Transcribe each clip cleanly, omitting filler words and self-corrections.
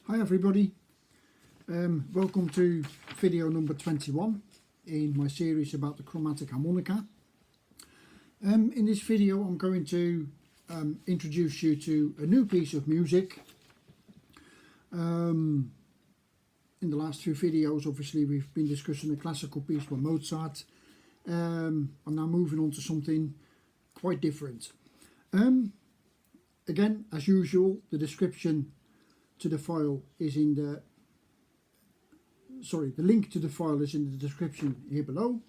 Hi everybody, welcome to video number 21 in my series about the chromatic harmonica. In this video I'm going to introduce you to a new piece of music. In the last few videos obviously we've been discussing a classical piece by Mozart. I'm now moving on to something quite different. Again, as usual, the description to the file is in the link to the file is in the description here below.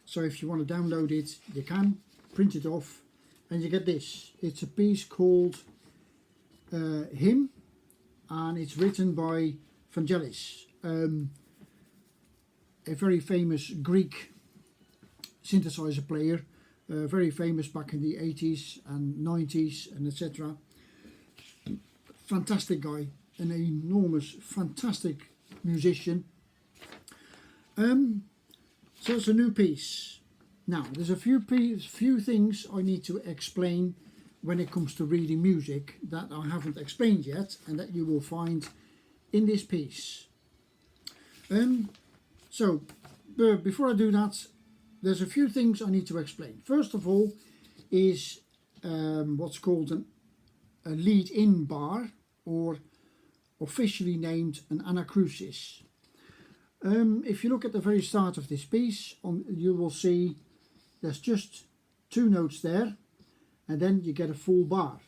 So if you want to download it, you can print it off and you get this. It's a piece called Hymne, and it's written by Vangelis, a very famous Greek synthesizer player, very famous back in the 80s and 90s and etc. Fantastic guy, an enormous, fantastic musician. So it's a new piece. Now, there's a few things I need to explain when it comes to reading music that I haven't explained yet, and that you will find in this piece. So, before I do that, there's a few things I need to explain. First of all is what's called a lead-in bar, or officially named an anacrusis. If you look at the very start of this piece, you will see there's just two notes there, and then you get a full bar,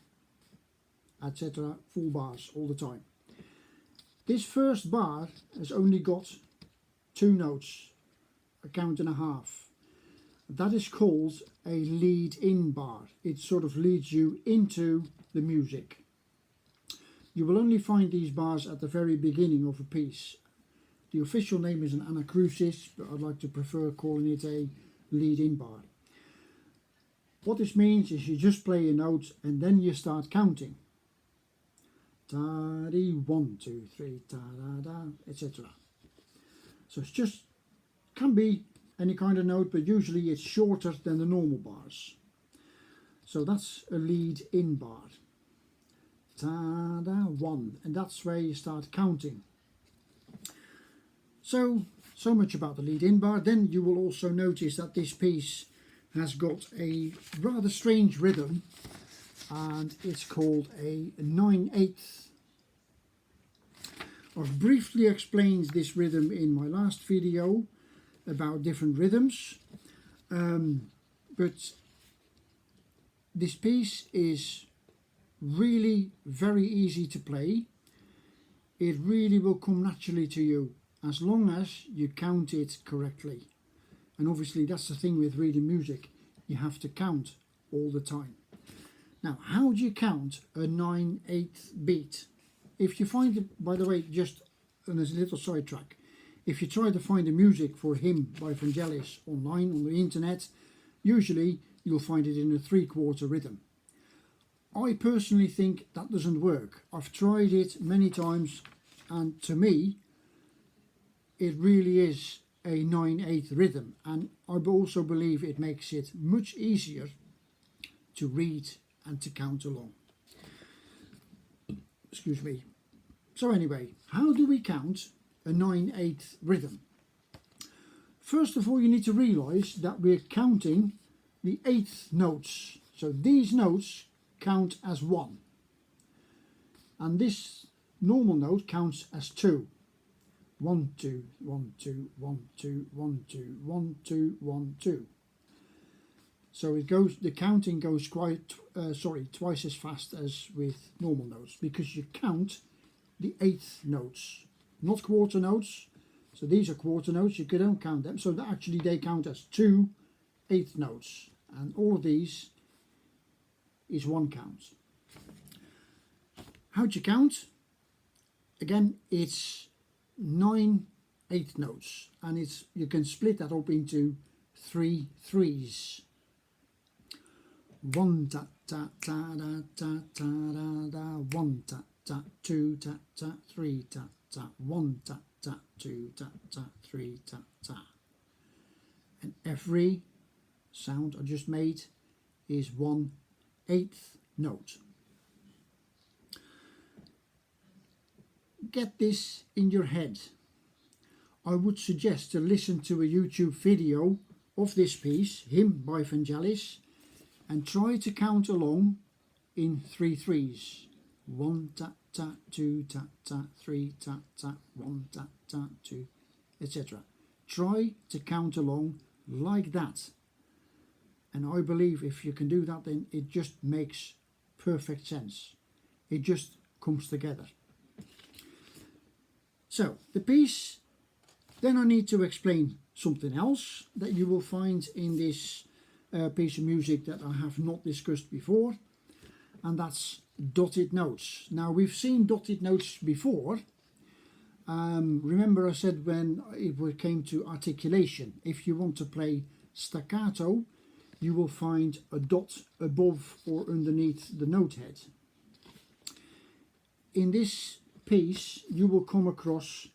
etc. Full bars all the time. This first bar has only got two notes, a count and a half. That is called a lead-in bar. It sort of leads you into the music. You will only find these bars at the very beginning of a piece. The official name is an anacrusis, but I'd like to prefer calling it a lead-in bar. What this means is you just play a note and then you start counting. Ta-dee, 1, 2, 3, ta-da-da, etc. So it's just, can be any kind of note, but usually it's shorter than the normal bars. So that's a lead-in bar. Ta-da, 1, and that's where you start counting. So much about the lead-in bar. Then you will also notice that this piece has got a rather strange rhythm, and it's called a 9/8. I've briefly explained this rhythm in my last video about different rhythms, but this piece is really very easy to play. It really will come naturally to you as long as you count it correctly. And obviously that's the thing with reading music, you have to count all the time. Now, how do you count a 9/8 beat? If you find it, by the way, just as a little sidetrack, if you try to find the music for Hymne by Vangelis online on the internet, usually you'll find it in a 3/4 rhythm. I personally think that doesn't work. I've tried it many times, and to me it really is a 9/8 rhythm, and I also believe it makes it much easier to read and to count along. Excuse me. So anyway, how do we count a 9/8 rhythm? First of all, you need to realize that we're counting the eighth notes. So these notes count as 1, and this normal note counts as 2. 1 2 1 2 1 2 1 2 1 2 1 2. So it goes, the counting goes twice as fast as with normal notes, because you count the eighth notes, not quarter notes. So these are quarter notes, you don't count them, so actually they count as 2 eighth notes, and all of these is 1 count. How do you count? Again, it's 9 eighth notes, and you can split that up into 3 threes. 1 ta ta ta da ta ta da da, 1 ta ta, 2 ta ta, 3 ta ta, 1 ta ta, 2 ta ta, 3 ta ta. And every sound I just made is 1/8 note. get this in your head, I would suggest to listen to a YouTube video of this piece, Hymn by Vangelis, and try to count along in 3 threes. 1 ta ta, 2 ta ta, 3 ta ta, 1 ta ta, 2, etc. Try to count along like that. And I believe if you can do that, then it just makes perfect sense. It just comes together. So the piece, then I need to explain something else that you will find in this piece of music that I have not discussed before, and that's dotted notes. Now we've seen dotted notes before. Remember I said when it came to articulation, if you want to play staccato, you will find a dot above or underneath the note head. In this piece you will come across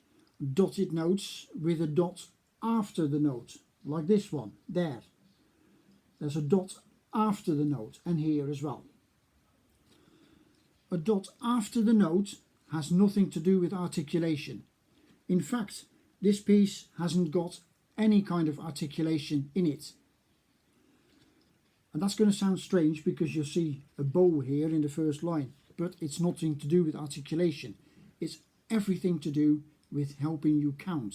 dotted notes with a dot after the note, like this one there. There's a dot after the note, and here as well. A dot after the note has nothing to do with articulation. In fact, this piece hasn't got any kind of articulation in it. And that's going to sound strange because you'll see a bow here in the first line, but it's nothing to do with articulation. It's everything to do with helping you count.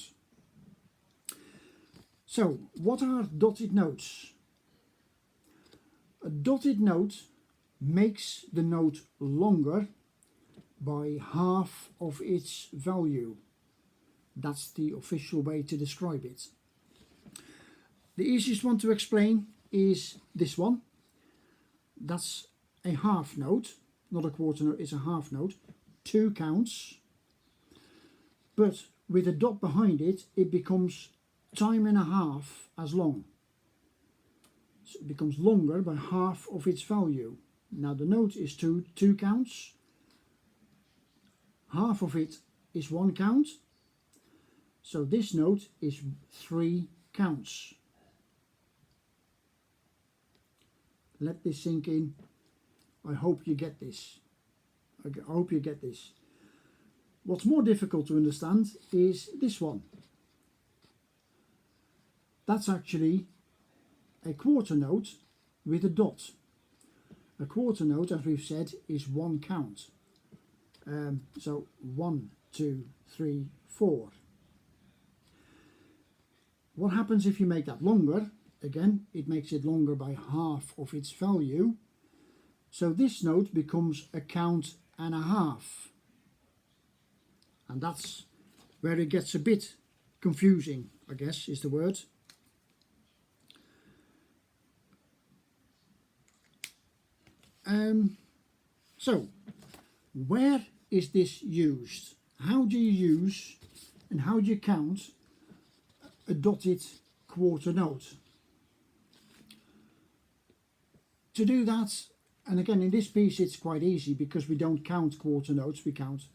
So, what are dotted notes? A dotted note makes the note longer by half of its value. That's the official way to describe it. The easiest one to explain is this one. That's a half note, not a quarter note, it's a half note, 2 counts, but with a dot behind it, it becomes time and a half as long. So it becomes longer by half of its value. Now the note is 2 counts, half of it is 1 count, so this note is 3 counts. Let this sink in. I hope you get this. I hope you get this. What's more difficult to understand is this one. That's actually a quarter note with a dot. A quarter note, as we've said, is 1 count. So 1, 2, 3, 4. What happens if you make that longer? Again, it makes it longer by half of its value. So this note becomes a count and a half. And that's where it gets a bit confusing, I guess is the word. So, where is this used? How do you use and how do you count a dotted quarter note? To do that, and again in this piece it's quite easy because we don't count quarter notes, we count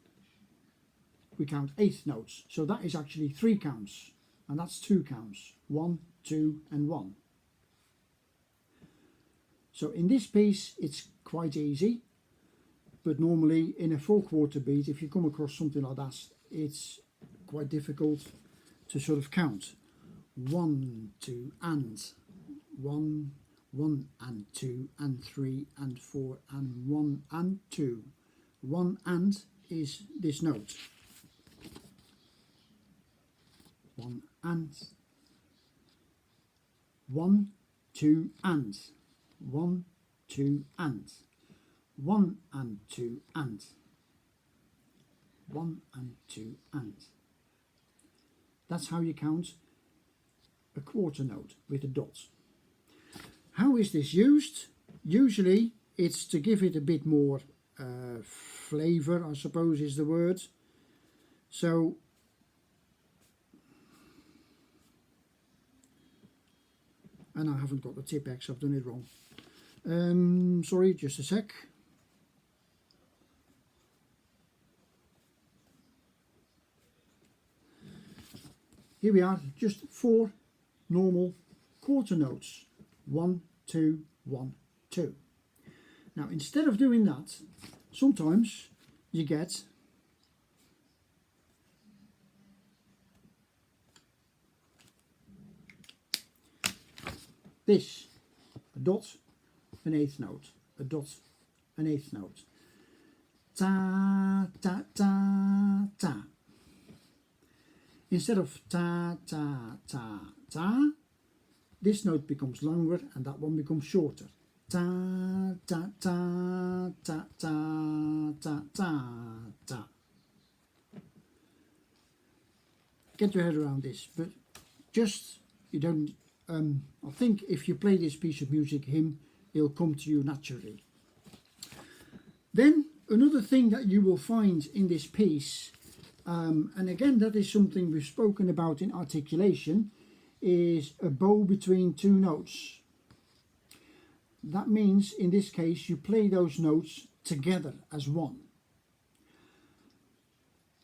eighth notes. So that is actually 3 counts, and that's 2 counts, 1, 2 and 1. So in this piece it's quite easy, but normally in a 4/4 beat, if you come across something like that, it's quite difficult to sort of count. 1, 2 and 1, 1 and 2 and 3 and 4 and 1 and 2. 1 and is this note. 1 and 1, 2 and 1, 2 and 1 and 2 and 1 and 2 and. That's how you count a quarter note with a dot. How is this used? Usually it's to give it a bit more flavour, I suppose is the word. So and I haven't got the tip X, I've done it wrong. Sorry, just a sec. Here we are, just 4 normal quarter notes. 1, 2, 1, 2. Now instead of doing that, sometimes you get this, a dot, an eighth note, a dot, an eighth note. Ta, ta, ta, ta. Instead of ta, ta, ta, ta, this note becomes longer and that one becomes shorter. Ta, ta, ta, ta, ta, ta, ta, ta. Get your head around this, but just, you don't, I think if you play this piece of music, hymn, it'll come to you naturally. Then another thing that you will find in this piece, and again that is something we've spoken about in articulation, is a bow between two notes. That means in this case you play those notes together as one.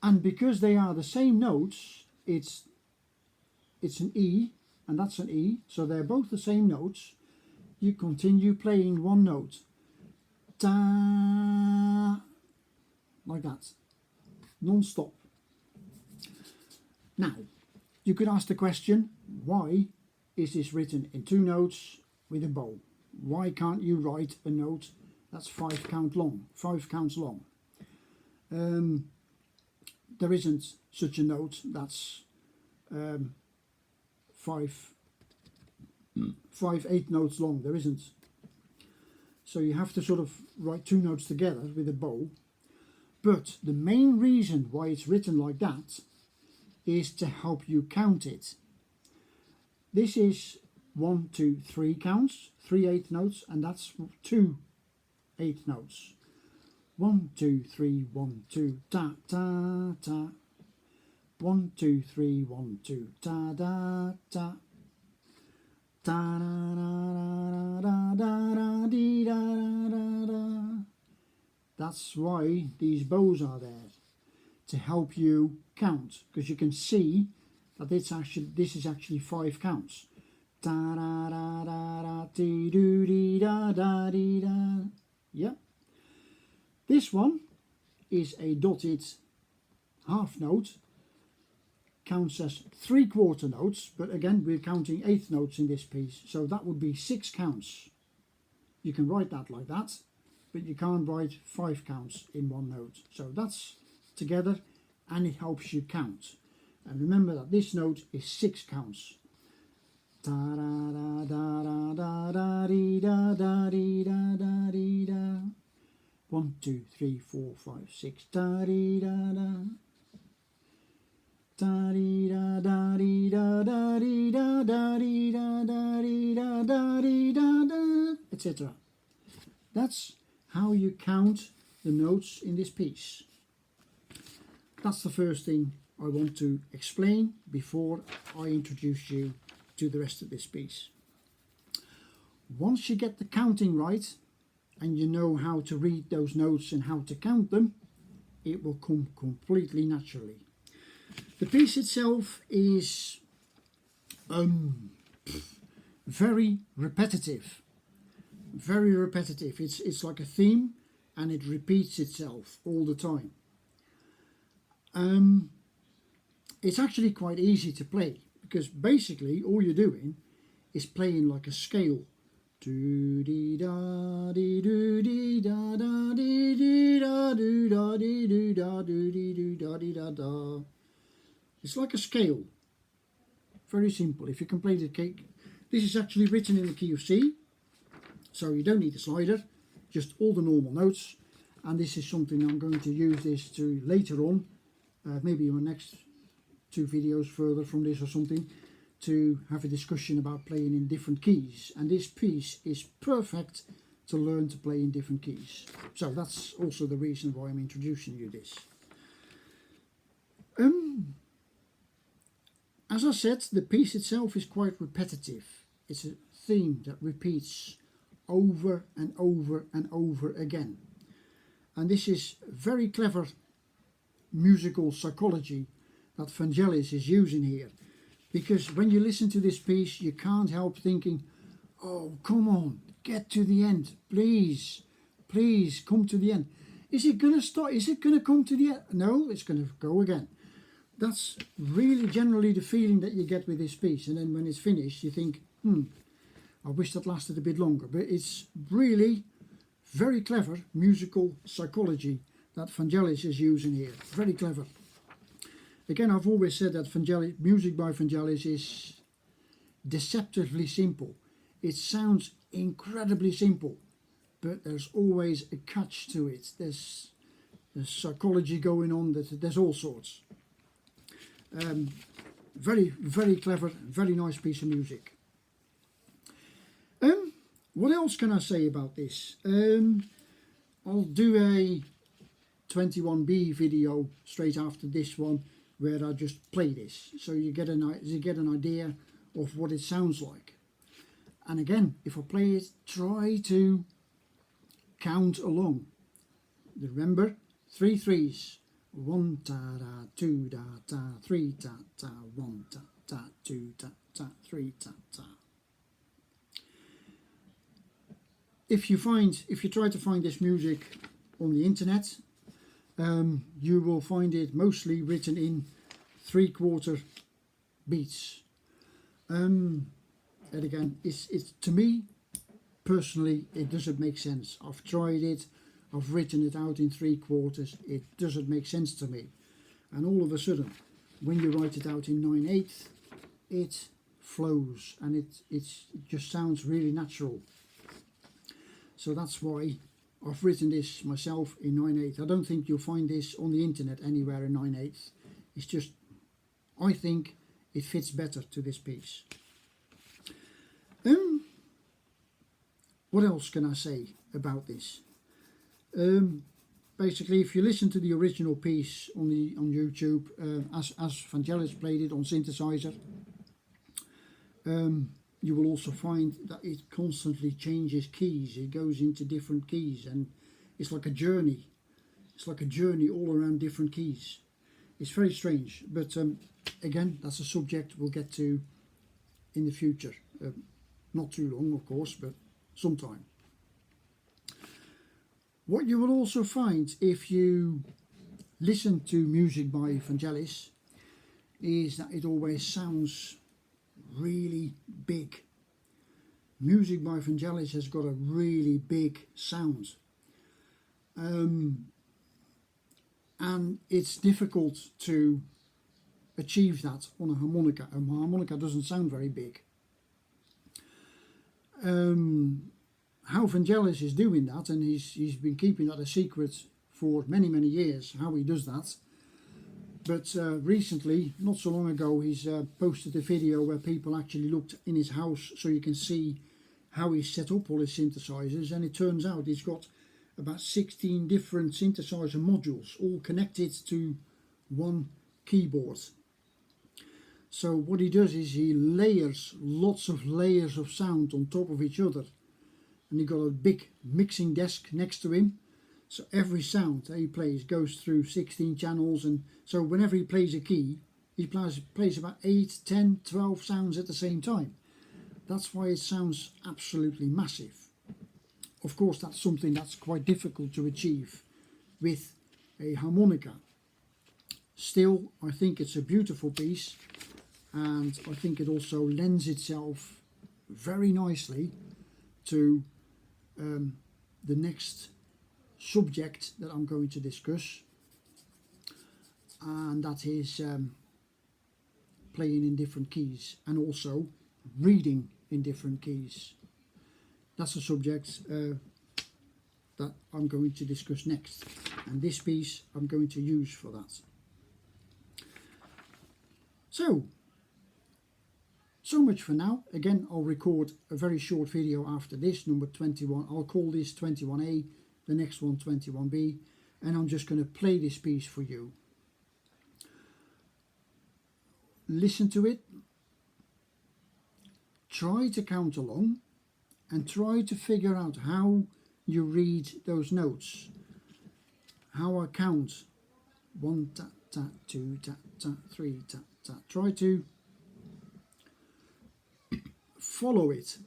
And because they are the same notes, it's an E and that's an E, so they're both the same notes. You continue playing one note. Da, like that, non-stop. Now, you could ask the question, why is this written in two notes with a bow? Why can't you write a note that's 5 counts long? There isn't such a note that's 5 8 notes long. There isn't. So you have to sort of write two notes together with a bow. But the main reason why it's written like that is to help you count it. This is 1, 2, 3 counts, 3 8 notes, and that's 2 8 notes. 1, 2, 3, 1, 2, ta ta ta. 1, 2, 3, 1, 2, ta da ta. Da da da da da da dee da da da. That's why these bows are there, to help you count, because you can see that this is actually 5 counts. Da da da da da dee doo dee da da dee da. Yeah. This one is a dotted half note. Counts as 3/4 notes, but again we're counting 8th notes in this piece, so that would be 6 counts. You can write that like that, but you can't write 5 counts in one note. So that's together and it helps you count. And remember that this note is 6 counts. Da da da da da da da dee da da dee da da dee da. 1, 2, 3, 4, 5, 6 da dee da da. Da dee da da dee da da dee da da dee da da dee da da dee da da, etc. That's how you count the notes in this piece. That's the first thing I want to explain before I introduce you to the rest of this piece. Once you get the counting right and you know how to read those notes and how to count them, it will come completely naturally. The piece itself is very repetitive. Very repetitive. It's like a theme and it repeats itself all the time. It's actually quite easy to play because basically all you're doing is playing like a scale. Do dee da dee do dee da da dee dee da do da dee do da do dee do da dee da da. It's like a scale. Very simple. If you can play the cake, this is actually written in the key of C, so you don't need a slider, just all the normal notes. And this is something I'm going to use this to later on, maybe in my next 2 videos further from this or something, to have a discussion about playing in different keys. And this piece is perfect to learn to play in different keys. So that's also the reason why I'm introducing you this. As I said, the piece itself is quite repetitive. It's a theme that repeats over and over and over again. And this is very clever musical psychology that Vangelis is using here. Because when you listen to this piece, you can't help thinking, oh, come on, get to the end. Please, please come to the end. Is it going to stop? Is it going to come to the end? No, it's going to go again. That's really generally the feeling that you get with this piece. And then when it's finished, you think, I wish that lasted a bit longer, but it's really very clever musical psychology that Vangelis is using here. Very clever. Again, I've always said that music by Vangelis is deceptively simple. It sounds incredibly simple, but there's always a catch to it. There's psychology going on, there's all sorts. Very, very clever, very nice piece of music. What else can I say about this? I'll do a 21B video straight after this one where I just play this, so you get an idea of what it sounds like. And again, if I play it, try to count along. Remember, 3 3s. 1 ta da, 2 da ta, 3 ta ta, 1 ta ta, 2 ta ta, 3 ta ta. If you try to find this music on the internet, you will find it mostly written in 3/4 beats. And again, it's to me personally, it doesn't make sense. I've tried it, I've written it out in 3/4. It doesn't make sense to me. And all of a sudden, when you write it out in 9/8, it flows and it just sounds really natural. So that's why I've written this myself in 9/8. I don't think you'll find this on the internet anywhere in 9/8. It's just, I think it fits better to this piece. What else can I say about this? Basically, if you listen to the original piece on YouTube, as Vangelis played it on synthesizer, you will also find that it constantly changes keys. It goes into different keys, and it's like a journey. It's like a journey all around different keys. It's very strange, but again, that's a subject we'll get to in the future. Not too long, of course, but sometime. What you will also find if you listen to music by Vangelis is that it always sounds really big. Music by Vangelis has got a really big sound. And it's difficult to achieve that on a harmonica. A harmonica doesn't sound very big. How Vangelis is doing that, and he's been keeping that a secret for many years, how he does that. But recently, not so long ago, he's posted a video where people actually looked in his house, so you can see how he set up all his synthesizers. And it turns out he's got about 16 different synthesizer modules, all connected to one keyboard. So what he does is he layers lots of layers of sound on top of each other. And he got a big mixing desk next to him. So every sound that he plays goes through 16 channels, and so whenever he plays a key, he plays about 8, 10, 12 sounds at the same time. That's why it sounds absolutely massive. Of course, that's something that's quite difficult to achieve with a harmonica. Still, I think it's a beautiful piece, and I think it also lends itself very nicely to the next subject that I'm going to discuss, and that is playing in different keys and also reading in different keys. That's a subject that I'm going to discuss next, and this piece I'm going to use for that. So much for now. Again, I'll record a very short video after this, number 21. I'll call this 21A, the next one 21B, and I'm just going to play this piece for you. Listen to it, try to count along, and try to figure out how you read those notes. How I count 1 ta ta, 2 ta ta, 3 ta ta. Try to follow it.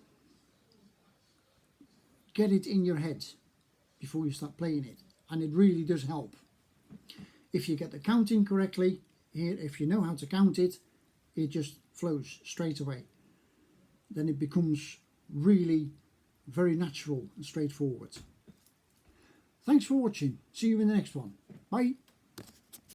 Get it in your head before you start playing it, and it really does help. If you get the counting correctly here, if you know how to count it, it just flows straight away. Then it becomes really very natural and straightforward. Thanks for watching. See you in the next one. Bye.